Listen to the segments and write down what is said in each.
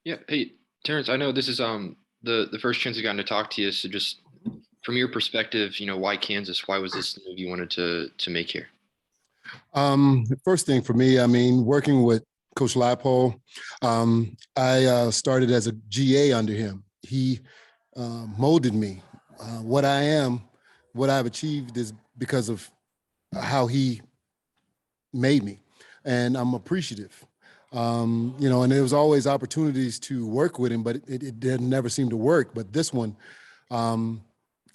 Yeah. Hey, Terrence, I know this is the first chance I've gotten to talk to you. So just from your perspective, why Kansas? Why was this the move you wanted to make here? First thing for me, I mean, working with Coach Leipold, I started as a GA under him. He molded me. What I am, what I've achieved is because of how he made me, and I'm appreciative. And there was always opportunities to work with him, but it did never seem to work. But this one, um,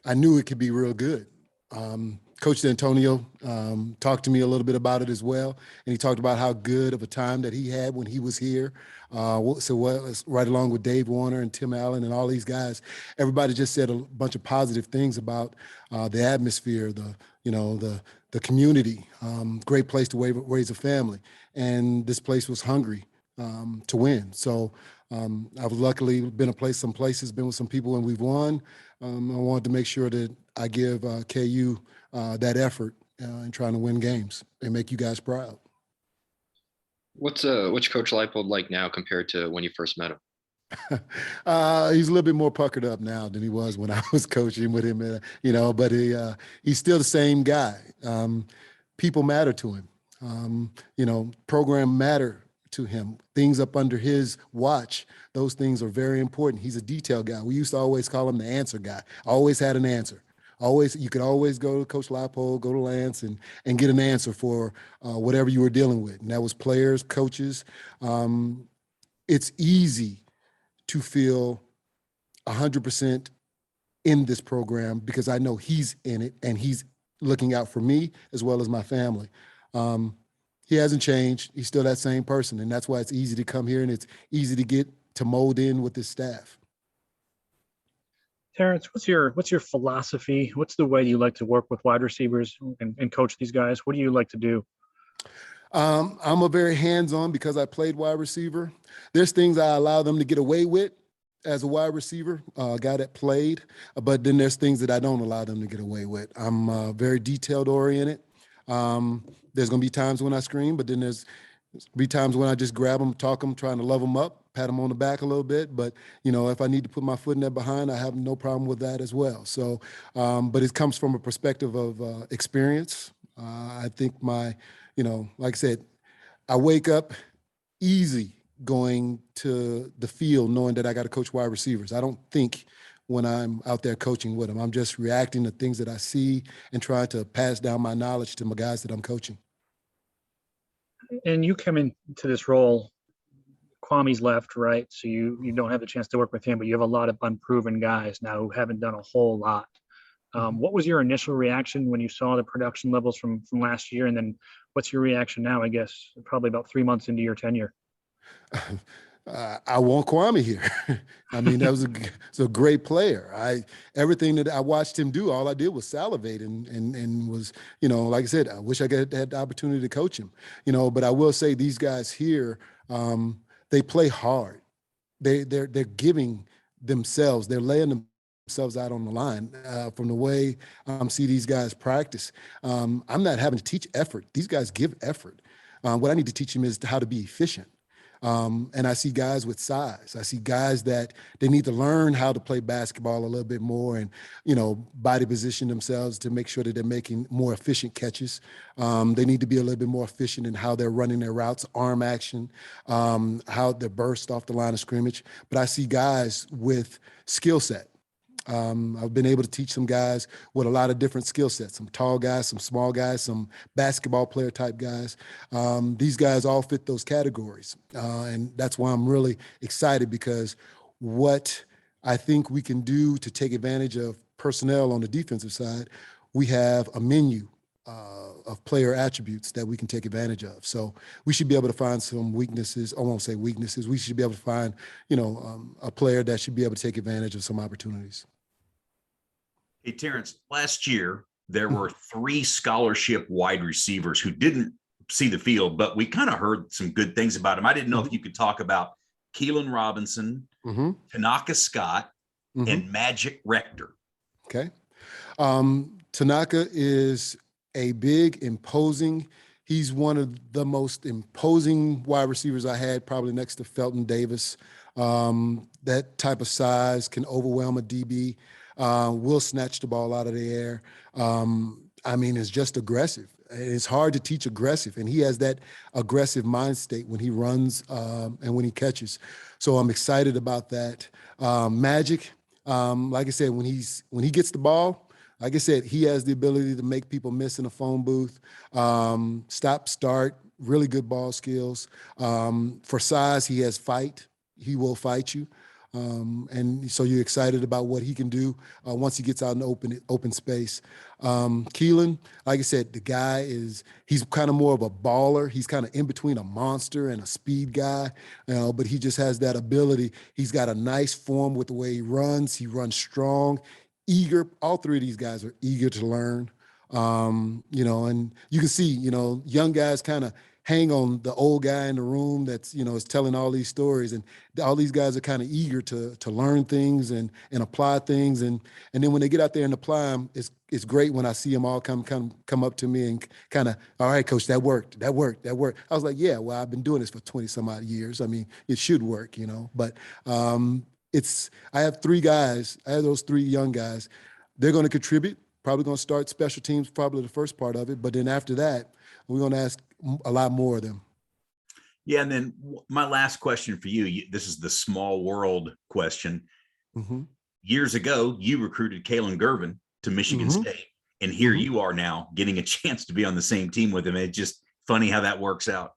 I knew it could be real good. Coach D'Antonio talked to me a little bit about it as well, and he talked about how good of a time that he had when he was here. Right along with Dave Warner and Tim Allen and all these guys, everybody just said a bunch of positive things about the atmosphere, the community, great place to raise a family, and this place was hungry to win. So I've luckily been some places, been with some people, and we've won. I wanted to make sure that I give KU that effort in trying to win games and make you guys proud. What's Coach Leipold like now compared to when you first met him? He's a little bit more puckered up now than he was when I was coaching with him, but he's still the same guy. People matter to him. Program matter to him. Things up under his watch, those things are very important. He's a detail guy. We used to always call him the answer guy. Always had an answer. You could always go to Coach Leipold, go to Lance, and get an answer for whatever you were dealing with. And that was players, coaches. It's easy to feel 100% in this program because I know he's in it and he's looking out for me as well as my family. He hasn't changed. He's still that same person. And that's why it's easy to come here and it's easy to get to mold in with his staff. Terrence, what's your philosophy? What's the way you like to work with wide receivers and coach these guys? What do you like to do? I'm a very hands-on because I played wide receiver. There's things I allow them to get away with as a wide receiver, a guy that played, but then there's things that I don't allow them to get away with. I'm very detailed oriented. There's going to be times when I scream, but then there's be times when I just grab them, talk them, trying to love them up, pat them on the back a little bit. But, if I need to put my foot in there behind, I have no problem with that as well. So, but it comes from a perspective of experience. I think like I said, I wake up easy going to the field knowing that I got to coach wide receivers. I don't think when I'm out there coaching with them. I'm just reacting to things that I see and trying to pass down my knowledge to my guys that I'm coaching. And you come into this role, Kwame's left, right? So you don't have the chance to work with him, but you have a lot of unproven guys now who haven't done a whole lot. What was your initial reaction when you saw the production levels from last year? And then what's your reaction now, I guess, probably about 3 months into your tenure? I want Kwame here. I mean, that was a great player. Everything that I watched him do, all I did was salivate and was, like I said, I wish I had the opportunity to coach him, but I will say these guys here, they play hard. They're giving themselves, they're laying themselves out on the line. From the way see these guys practice, I'm not having to teach effort. These guys give effort. What I need to teach them is how to be efficient. And I see guys with size. I see guys that they need to learn how to play basketball a little bit more and, body position themselves to make sure that they're making more efficient catches. They need to be a little bit more efficient in how they're running their routes, arm action, how they're burst off the line of scrimmage. But I see guys with skill set. I've been able to teach some guys with a lot of different skill sets, some tall guys, some small guys, some basketball player type guys. These guys all fit those categories. And that's why I'm really excited because what I think we can do to take advantage of personnel on the defensive side, we have a menu of player attributes that we can take advantage of. So we should be able to find some weaknesses. I won't say weaknesses. We should be able to find, a player that should be able to take advantage of some opportunities. Hey, Terrence, last year there were 3 scholarship wide receivers who didn't see the field, but we kind of heard some good things about them. I didn't know if you could talk about Keelan Robinson, Tanaka Scott, and Magic Rector. Okay. Tanaka is a big, imposing. He's one of the most imposing wide receivers I had, probably next to Felton Davis. That type of size can overwhelm a DB. Will snatch the ball out of the air. I mean, it's just aggressive. It's hard to teach aggressive, and he has that aggressive mind state when he runs and when he catches. So I'm excited about that. Magic, like I said, when he gets the ball, like I said, he has the ability to make people miss in a phone booth, stop, start, really good ball skills. For size, he has fight. He will fight you. And so you're excited about what he can do once he gets out in the open space. Keelan, like I said, he's kind of more of a baller. He's kind of in between a monster and a speed guy, but he just has that ability. He's got a nice form with the way he runs. He runs strong, eager. All three of these guys are eager to learn. And you can see, young guys kind of hang on the old guy in the room that's, is telling all these stories, and all these guys are kind of eager to learn things and apply things. And then when they get out there and apply them, it's great when I see them all come up to me and kind of, all right, coach, that worked. I was like, yeah, well, I've been doing this for 20 some odd years. I mean, it should work, but I have three guys. I have those three young guys. They're going to contribute, probably going to start special teams, probably the first part of it. But then after that, we're going to ask a lot more of them. Yeah. And then my last question for you, this is the small world question. Mm-hmm. Years ago, you recruited Kalen Gervin to Michigan Mm-hmm. State, and here you are now getting a chance to be on the same team with him. It's just funny how that works out.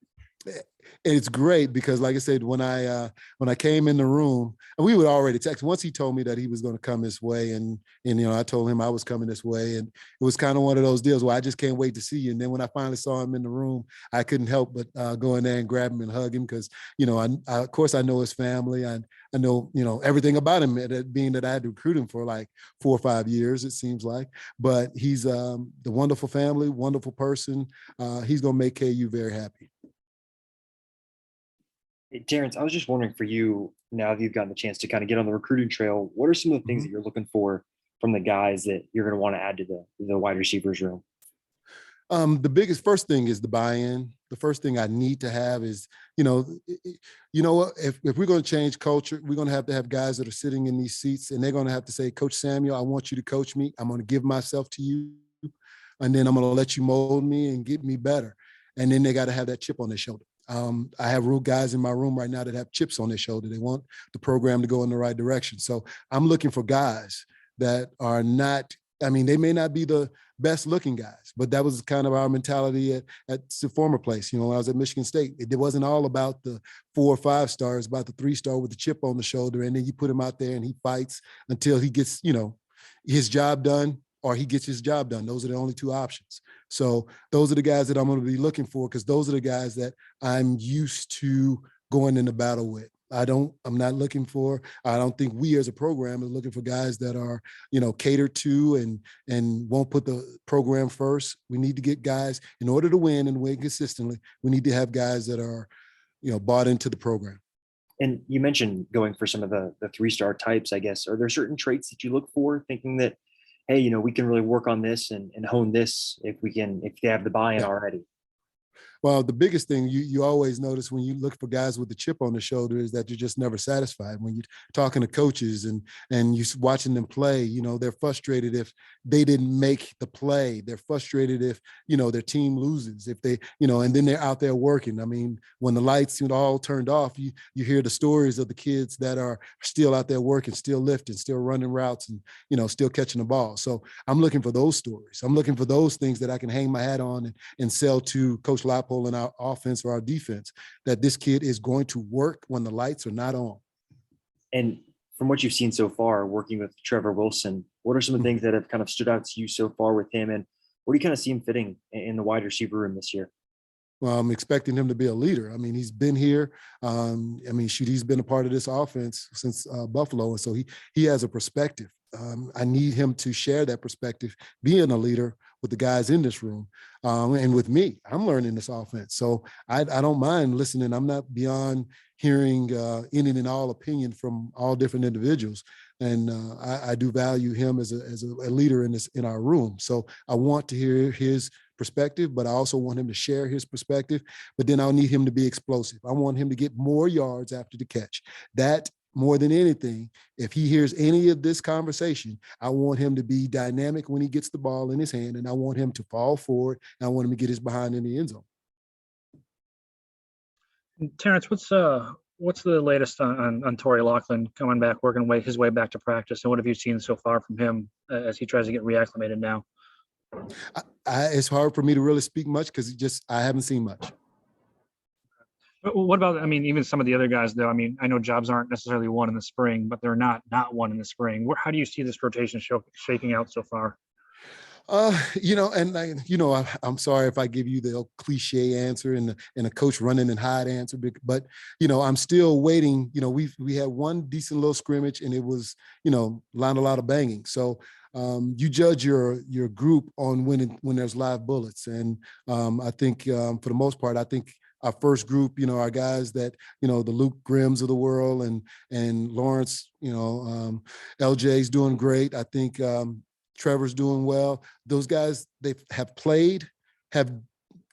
It's great because, like I said, when I came in the room, and we would already text. Once he told me that he was going to come this way, and I told him I was coming this way, and it was kind of one of those deals where I just can't wait to see you. And then when I finally saw him in the room, I couldn't help but go in there and grab him and hug him because I of course I know his family. I know everything about him, being that I had to recruit him for like 4 or 5 years, it seems like. But he's the wonderful family, wonderful person. He's going to make KU very happy. Hey, Terrence, I was just wondering for you, now that you've gotten the chance to kind of get on the recruiting trail, what are some of the things that you're looking for from the guys that you're going to want to add to the wide receivers room? The first thing is the buy-in. The first thing I need to have is, what, if we're going to change culture, we're going to have guys that are sitting in these seats, and they're going to have to say, Coach Samuel, I want you to coach me. I'm going to give myself to you, and then I'm going to let you mold me and get me better. And then they got to have that chip on their shoulder. I have real guys in my room right now that have chips on their shoulder. They want the program to go in the right direction. So I'm looking for guys that are not, they may not be the best looking guys, but that was kind of our mentality at the former place. When I was at Michigan State, it wasn't all about the 4 or 5 stars, about the 3-star with the chip on the shoulder. And then you put him out there and he fights until he gets, his job done, or he gets his job done. Those are the only 2 options. So those are the guys that I'm going to be looking for, because those are the guys that I'm used to going into battle with. I don't think we as a program are looking for guys that are, catered to and won't put the program first. We need to get guys, in order to win and win consistently, we need to have guys that are, bought into the program. And you mentioned going for some of the 3-star types, I guess. Are there certain traits that you look for, thinking that, hey, we can really work on this and hone this if they have the buy-in already? Well, the biggest thing you always notice when you look for guys with the chip on the shoulder is that you're just never satisfied. When you're talking to coaches and you're watching them play, they're frustrated if they didn't make the play. They're frustrated if, their team loses, if they, and then they're out there working. When the lights all turned off, you hear the stories of the kids that are still out there working, still lifting, still running routes, and, still catching the ball. So I'm looking for those stories. I'm looking for those things that I can hang my hat on and sell to Coach Lopole in our offense or our defense, that this kid is going to work when the lights are not on. And from what you've seen so far, working with Trevor Wilson, what are some of the things that have kind of stood out to you so far with him? And where do you kind of see him fitting in the wide receiver room this year? Well, I'm expecting him to be a leader. He's been here. He's been a part of this offense since Buffalo. And so he has a perspective. I need him to share that perspective, being a leader with the guys in this room and with me. I'm learning this offense. So I don't mind listening. I'm not beyond hearing any and all opinion from all different individuals. And I do value him as a leader in our room. So I want to hear his perspective, but I also want him to share his perspective. But then I'll need him to be explosive. I want him to get more yards after the catch. That, more than anything, if he hears any of this conversation, I want him to be dynamic when he gets the ball in his hand, and I want him to fall forward, and I want him to get his behind in the end zone. Terrence, what's the latest on Torrey Loughlin coming back, working his way back to practice, and what have you seen so far from him as he tries to get reacclimated now? It's hard for me to really speak much because I haven't seen much. What about, I mean, even some of the other guys, though? I mean, I know jobs aren't necessarily won in the spring, but they're not won in the spring. How do you see this rotation shaking out so far? I'm sorry if I give you the cliche answer and a coach running and hide answer, but I'm still waiting. We had one decent little scrimmage, and it was line a lot of banging. So you judge your group on when there's live bullets, and I think for the most part, I think our first group, our guys that the Luke Grimms of the world and Lawrence, LJ's doing great. I think Trevor's doing well. Those guys, they have played, have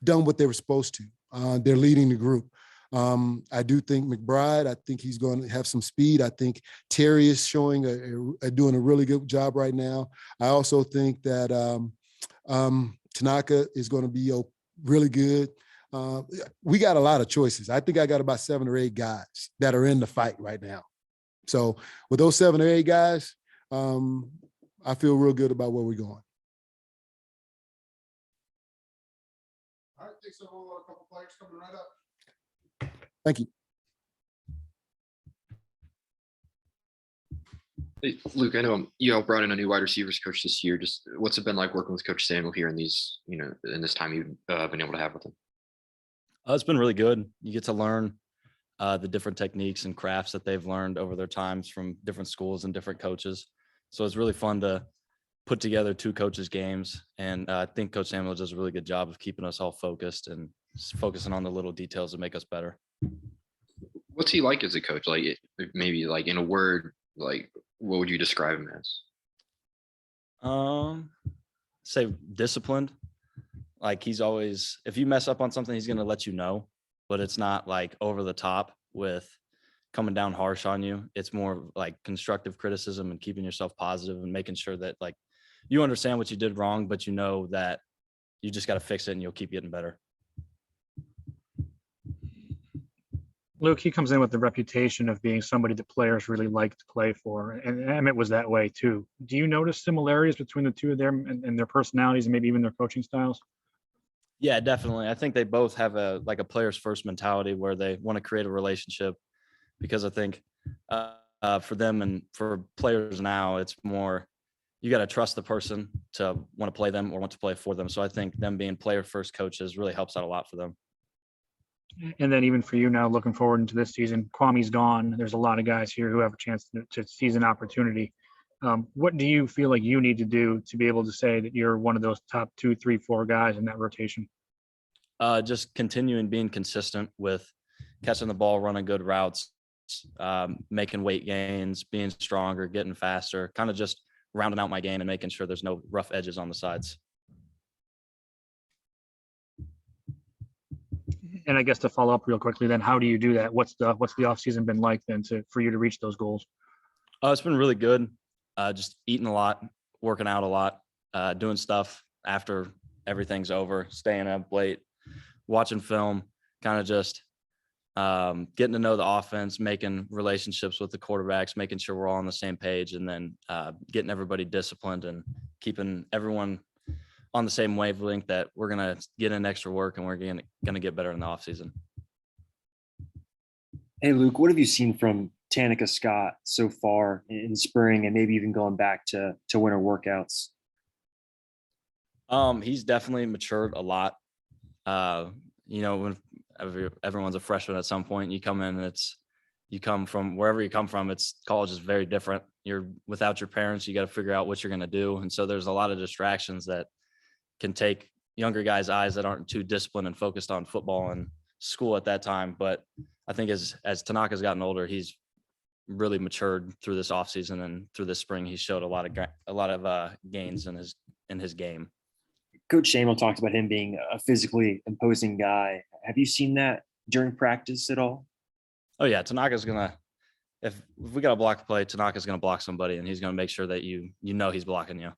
done what they were supposed to. They're leading the group. I do think McBride, I think he's going to have some speed. I think Terry is showing doing a really good job right now. I also think that Tanaka is going to be really good. We got a lot of choices. I think I got about 7 or 8 guys that are in the fight right now. So with those 7 or 8 guys, I feel real good about where we're going. All right, thanks. A couple players coming right up. Thank you. Hey, Luke, I know you all brought in a new wide receivers coach this year. Just what's it been like working with Coach Samuel here in these, in this time you've been able to have with him? It's been really good. You get to learn the different techniques and crafts that they've learned over their times from different schools and different coaches. So it's really fun to put together 2 coaches' games. And I think Coach Samuel does a really good job of keeping us all focused and focusing on the little details that make us better. What's he like as a coach? Like maybe like in a word, like what would you describe him as? Say disciplined. Like he's always, if you mess up on something, he's going to let you know, but it's not like over the top with coming down harsh on you. It's more like constructive criticism and keeping yourself positive and making sure that like you understand what you did wrong, but you know that you just got to fix it and you'll keep getting better. Luke, he comes in with the reputation of being somebody that players really like to play for, and Emmett was that way too. Do you notice similarities between the two of them and their personalities and maybe even their coaching styles? Yeah, definitely. I think they both have a player's first mentality where they want to create a relationship, because I think for them and for players now, it's more you got to trust the person to want to play them or want to play for them. So I think them being player first coaches really helps out a lot for them. And then even for you now, looking forward into this season, Kwame's gone. There's a lot of guys here who have a chance to seize an opportunity. What do you feel like you need to do to be able to say that you're one of those top 2, 3, 4 guys in that rotation? Just continuing being consistent with catching the ball, running good routes, making weight gains, being stronger, getting faster, kind of just rounding out my game and making sure there's no rough edges on the sides. And I guess to follow up real quickly, then how do you do that? What's the offseason been like then for you to reach those goals? It's been really good. Just eating a lot, working out a lot, doing stuff after everything's over, staying up late, watching film, kind of just getting to know the offense, making relationships with the quarterbacks, making sure we're all on the same page, and then getting everybody disciplined and keeping everyone on the same wavelength that we're going to get in extra work and we're going to get better in the offseason. Hey, Luke, what have you seen from Tanaka Scott so far in spring and maybe even going back to winter workouts? He's definitely matured a lot. When everyone's a freshman at some point, you come in and you come from wherever you come from, college is very different. You're without your parents, you got to figure out what you're going to do. And so there's a lot of distractions that can take younger guys' eyes that aren't too disciplined and focused on football and school at that time. But I think as Tanaka's gotten older, he's really matured through this offseason and through this spring. He showed a lot of gains in his game. Coach Samuel talked about him being a physically imposing guy. Have you seen that during practice at all? Oh yeah, Tanaka's gonna if we got a block play, Tanaka's gonna block somebody, and he's gonna make sure that you know he's blocking you.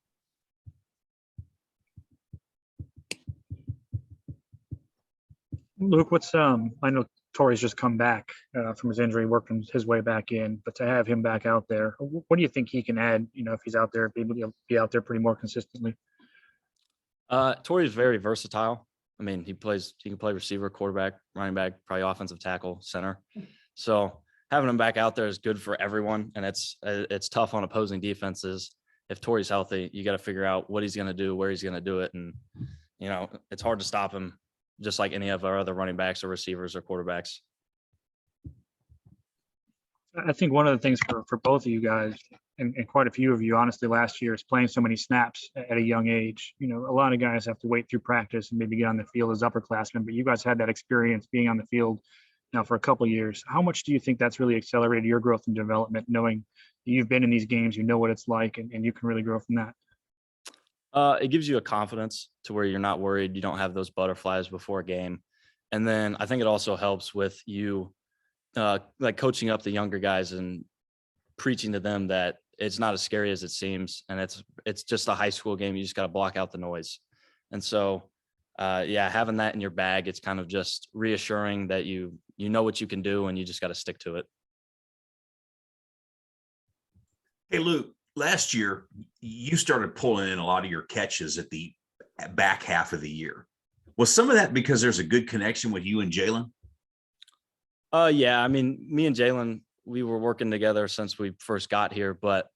Luke, I know Torrey's just come back from his injury, working his way back in, but to have him back out there, what do you think he can add? If he's out there, be able to be out there pretty more consistently. Torrey is very versatile. I mean, he can play receiver, quarterback, running back, probably offensive tackle, center. So having him back out there is good for everyone, and it's tough on opposing defenses. If Torrey's healthy, you got to figure out what he's going to do, where he's going to do it, and it's hard to stop him, just like any of our other running backs or receivers or quarterbacks. I think one of the things for both of you guys, and quite a few of you, honestly, last year is playing so many snaps at a young age. A lot of guys have to wait through practice and maybe get on the field as upperclassmen, but you guys had that experience being on the field now for a couple of years. How much do you think that's really accelerated your growth and development, knowing you've been in these games, you know what it's like, and you can really grow from that? It gives you a confidence to where you're not worried. You don't have those butterflies before a game. And then I think it also helps with you like coaching up the younger guys and preaching to them that it's not as scary as it seems. And it's just a high school game. You just got to block out the noise. And so, having that in your bag, it's kind of just reassuring that you know what you can do and you just got to stick to it. Hey, Luke, last year you started pulling in a lot of your catches at the back half of the year. Was some of that because there's a good connection with you and Jalen? Yeah, I mean, me and Jalen, we were working together since we first got here, but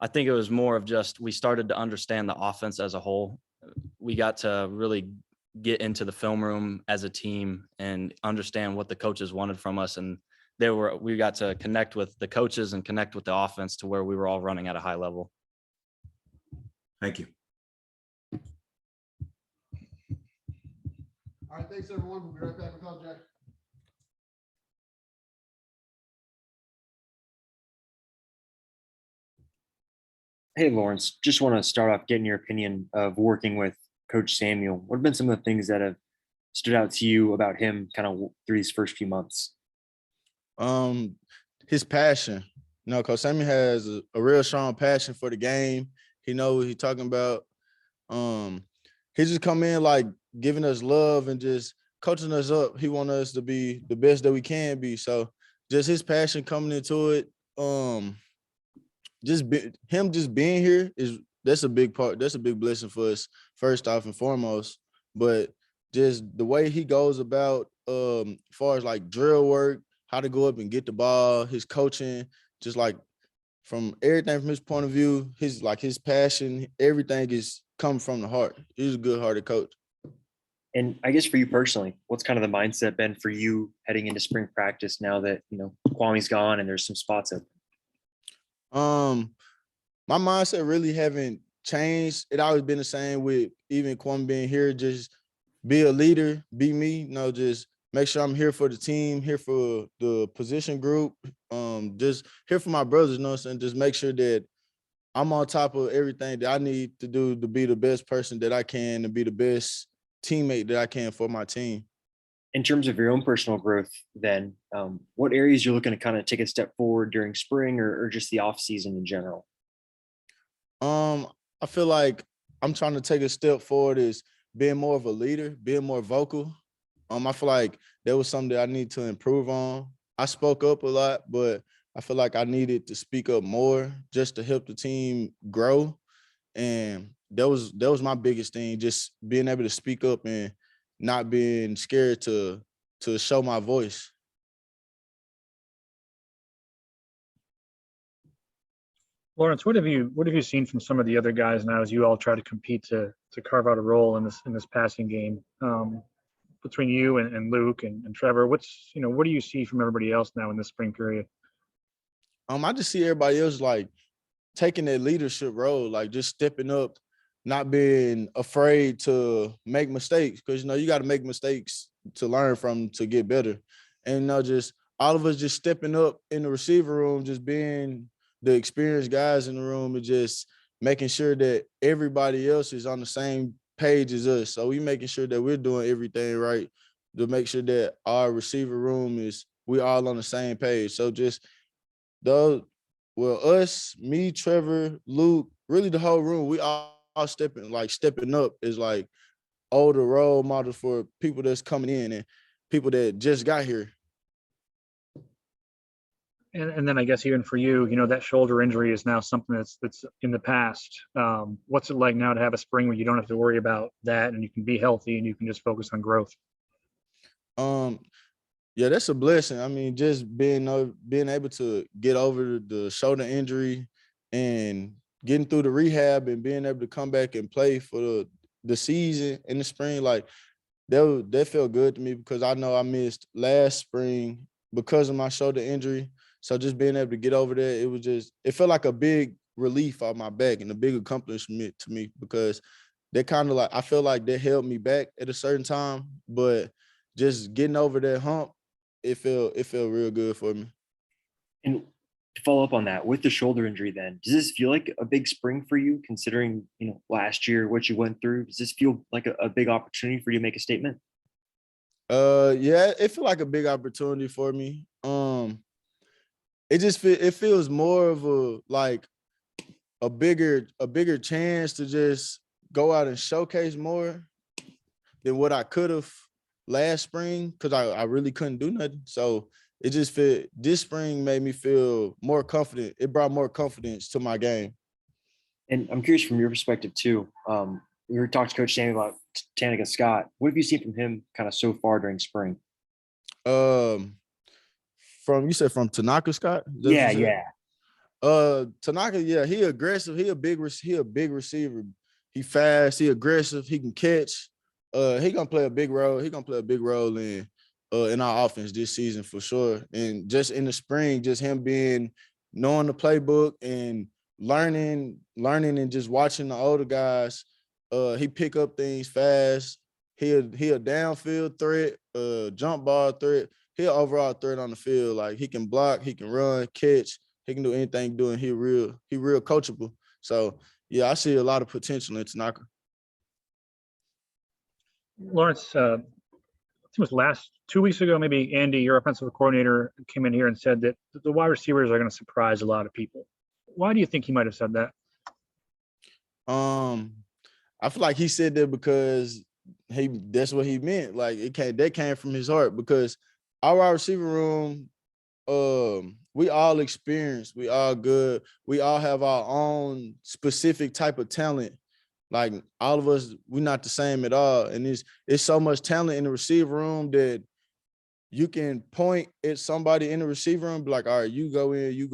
I think it was more of just we started to understand the offense as a whole. We got to really get into the film room as a team and understand what the coaches wanted from us, and we got to connect with the coaches and connect with the offense to where we were all running at a high level. Thank you. All right, thanks everyone. We'll be right back with Call Jack. Hey, Lawrence, just want to start off getting your opinion of working with Coach Samuel. What have been some of the things that have stood out to you about him kind of through these first few months? His passion. Coach Samuel has a real strong passion for the game. He knows what he's talking about. He just come in like giving us love and just coaching us up. He wants us to be the best that we can be. So just his passion coming into it. Just being here that's a big part. That's a big blessing for us, first off and foremost. But just the way he goes about as far as like drill work, how to go up and get the ball, his coaching, just like from everything from his point of view, his passion, everything is coming from the heart. He's a good-hearted coach. And I guess for you personally, what's kind of the mindset been for you heading into spring practice now that, Kwame's gone and there's some spots open? My mindset really haven't changed. It always been the same with even Kwame being here. Just be a leader, be me. Just make sure I'm here for the team, here for the position group. Just here for my brothers. And just make sure that I'm on top of everything that I need to do to be the best person that I can and be the best teammate that I can for my team. In terms of your own personal growth, then, what areas you're looking to kind of take a step forward during spring or just the off season in general? I feel like I'm trying to take a step forward is being more of a leader, being more vocal. I feel like that was something that I need to improve on. I spoke up a lot, but I feel like I needed to speak up more just to help the team grow. And that was my biggest thing, just being able to speak up and not being scared to show my voice. Lawrence, what have you seen from some of the other guys now as you all try to compete to carve out a role in this passing game? Between you and Luke and Trevor, what do you see from everybody else now in this spring period? I just see everybody else like taking that leadership role, like just stepping up, not being afraid to make mistakes, because you got to make mistakes to learn from, to get better. And just all of us just stepping up in the receiver room, just being the experienced guys in the room and just making sure that everybody else is on the same page as us. So we making sure that we're doing everything right to make sure that our receiver room we all on the same page. So just those, well, us, me, Trevor, Luke, really the whole room, we all stepping up is like older role models for people that's coming in and people that just got here. And then I guess even for you, that shoulder injury is now something that's in the past. What's it like now to have a spring where you don't have to worry about that and you can be healthy and you can just focus on growth? Yeah, that's a blessing. I mean, just being able to get over the shoulder injury and getting through the rehab and being able to come back and play for the season in the spring, like that felt good to me because I know I missed last spring because of my shoulder injury. So just being able to get over there, it felt like a big relief off my back and a big accomplishment to me because that kind of I feel like that held me back at a certain time, but just getting over that hump, it felt real good for me. And to follow up on that, with the shoulder injury, then does this feel like a big spring for you, considering last year what you went through? Does this feel like a big opportunity for you to make a statement? Yeah, it feel like a big opportunity for me. It feels more of a bigger chance to just go out and showcase more than what I could have last spring because I really couldn't do nothing. So it just this spring made me feel more confident. It brought more confidence to my game. And I'm curious from your perspective too. We were talking to Coach Samuel about Tanika Scott. What have you seen from him kind of so far during spring? You said from Tanaka Scott? Yeah. Tanaka, yeah, he aggressive. He a big receiver. He fast. He aggressive. He can catch. He gonna play a big role. He gonna play a big role in our offense this season for sure. And just in the spring, just him knowing the playbook and learning and just watching the older guys. He pick up things fast. He a downfield threat, jump ball threat. He an overall threat on the field. Like he can block, he can run, catch. He can do anything doing. He real coachable. So yeah, I see a lot of potential in Tanaka. Lawrence, I think it was 2 weeks ago, maybe Andy, your offensive coordinator, came in here and said that the wide receivers are going to surprise a lot of people. Why do you think he might have said that? I feel like he said that because that's what he meant. Like that came from his heart because our wide receiver room, we all experienced, we all good, we all have our own specific type of talent. Like all of us, we're not the same at all. And it's so much talent in the receiver room that you can point at somebody in the receiver room, be like, all right, you go in, and you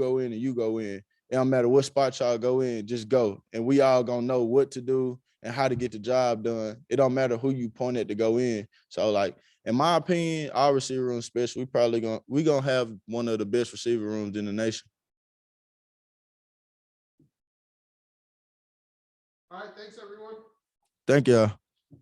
go in. It don't matter what spot y'all go in, just go. And we all gonna know what to do and how to get the job done. It don't matter who you point at to go in. So like, in my opinion, our receiver room special, we gonna have one of the best receiver rooms in the nation. All right, thanks everyone. Thank y'all.